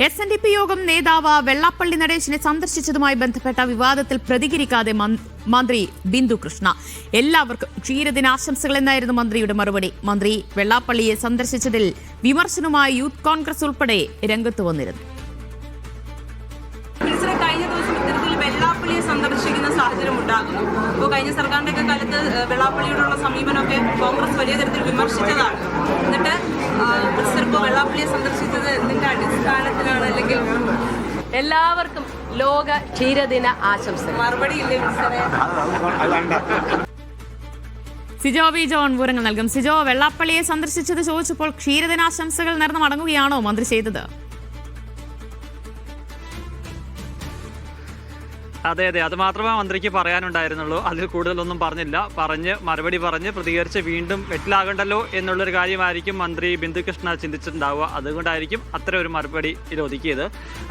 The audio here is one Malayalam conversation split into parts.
SNDP യോഗം നേതാവ് വെള്ളാപ്പള്ളി നടേശനെ സന്ദർശിച്ചതുമായി ബന്ധപ്പെട്ട വിവാദത്തിൽ പ്രതികരിക്കാതെ മന്ത്രി ബിന്ദു കൃഷ്ണ. എല്ലാവർക്കും ക്ഷീരദിനാശംസകൾ എന്നായിരുന്നു മന്ത്രിയുടെ മറുപടി. മന്ത്രി വെള്ളാപ്പള്ളിയെ സന്ദർശിച്ചതിൽ വിമർശനവുമായി യൂത്ത് കോൺഗ്രസ് ഉൾപ്പെടെ രംഗത്ത് വന്നിരുന്നു. കഴിഞ്ഞ ദിവസം ഇത്തരത്തിൽ വെള്ളാപ്പള്ളിയെ സന്ദർശിക്കുന്ന സാഹചര്യം ഉണ്ടാകുന്നു. അപ്പോൾ കഴിഞ്ഞ സർക്കാരിന്റെ കാലത്ത് വെള്ളാപ്പള്ളിയോടുള്ള സമീപനമൊക്കെ കോൺഗ്രസ് വലിയ തരത്തിൽ വിമർശിച്ചതാണ്. എന്നിട്ട് ഇപ്പോൾ വെള്ളാപ്പള്ളിയെ സന്ദർശിച്ചത് എന്തിന്റെ അടിസ്ഥാനത്തിലാണ്? അല്ലെങ്കിൽ എല്ലാവർക്കും ലോക ക്ഷീരദിന ആശംസകൾ. മറുപടി ഇല്ലേ സിജോ വി ജോൺ വിവരങ്ങൾ നൽകും. സിജോ, വെള്ളാപ്പള്ളിയെ സന്ദർശിച്ചത് ചോദിച്ചപ്പോൾ ക്ഷീരദിനാശംസകൾ നേർന്ന് മടങ്ങുകയാണോ മന്ത്രി ചെയ്തത്? അതെ, അത് മാത്രമേ മന്ത്രിക്ക് പറയാനുണ്ടായിരുന്നുള്ളൂ. അതിൽ കൂടുതലൊന്നും പറഞ്ഞില്ല. മറുപടി പറഞ്ഞ് പ്രതികരിച്ച് വീണ്ടും വെട്ടിലാകണ്ടല്ലോ എന്നുള്ളൊരു കാര്യമായിരിക്കും മന്ത്രി ബിന്ദുകൃഷ്ണ ചിന്തിച്ചിട്ടുണ്ടാവുക. അതുകൊണ്ടായിരിക്കും അത്തരം ഒരു മറുപടി ഒതുക്കിയത്.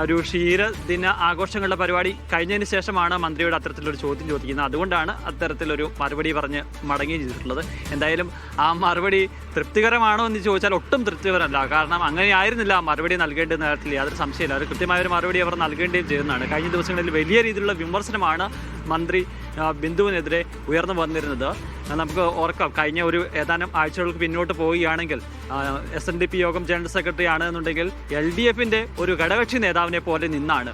ഒരു ക്ഷീരദിന ആഘോഷങ്ങളുടെ പരിപാടി കഴിഞ്ഞതിന് ശേഷമാണ് മന്ത്രിയോട് അത്തരത്തിലൊരു ചോദ്യം ചോദിക്കുന്നത്. അതുകൊണ്ടാണ് അത്തരത്തിലൊരു മറുപടി പറഞ്ഞ് മടങ്ങുകയും ചെയ്തിട്ടുള്ളത്. എന്തായാലും ആ മറുപടി തൃപ്തികരമാണോ എന്ന് ചോദിച്ചാൽ ഒട്ടും തൃപ്തികരമല്ല. കാരണം അങ്ങനെയായിരുന്നില്ല മറുപടി നൽകേണ്ട നേരത്തിൽ യാതൊരു സംശയമില്ല. അത് കൃത്യമായൊരു മറുപടി അവർ നൽകേണ്ടതും ചെയ്യുന്നതാണ്. കഴിഞ്ഞ ദിവസങ്ങളിൽ വലിയ രീതിയിലുള്ള വിമർശനമാണ് മന്ത്രി ബിന്ദുവിനെതിരെ ഉയർന്നു വന്നിരുന്നത്. നമുക്ക് ഓർക്കാം, കഴിഞ്ഞ ഒരു ഏതാനും ആഴ്ചകൾക്ക് പിന്നോട്ട് പോവുകയാണെങ്കിൽ SNDP യോഗം ജനറൽ സെക്രട്ടറി ആണെന്നുണ്ടെങ്കിൽ LDFിൻ്റെ ഒരു ഘടകകക്ഷി നേതാവിനെ പോലെ നിന്നാണ്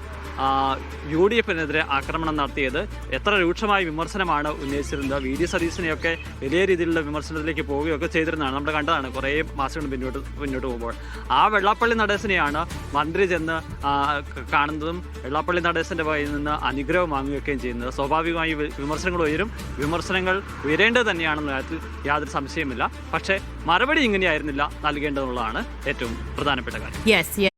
UDFിനെതിരെ ആക്രമണം നടത്തിയത്. എത്ര രൂക്ഷമായ വിമർശനമാണ് ഉന്നയിച്ചിരുന്നത്. VD സതീശനെയൊക്കെ വലിയ രീതിയിലുള്ള വിമർശനത്തിലേക്ക് പോവുകയൊക്കെ ചെയ്തിരുന്നതാണ്. നമ്മൾ കണ്ടതാണ് കുറേ മാസങ്ങൾ മുന്നോട്ട് പോകുമ്പോൾ. ആ വെള്ളാപ്പള്ളി നടേശനെയാണ് മന്ത്രി ചെന്ന് കാണുന്നതും വെള്ളാപ്പള്ളി നടേശൻ്റെ വായിൽ നിന്ന് അനുഗ്രഹം വാങ്ങുകയൊക്കെയും ചെയ്യുന്നത്. സ്വാഭാവികമായി വിമർശനങ്ങൾ വിമർശനങ്ങൾ ഉയരേണ്ടത് തന്നെയാണെന്ന കാര്യത്തിൽ യാതൊരു സംശയമില്ല. പക്ഷേ മറുപടി ഇങ്ങനെയായിരുന്നില്ല നൽകേണ്ടതെന്നുള്ളതാണ് ഏറ്റവും പ്രധാനപ്പെട്ട കാര്യം.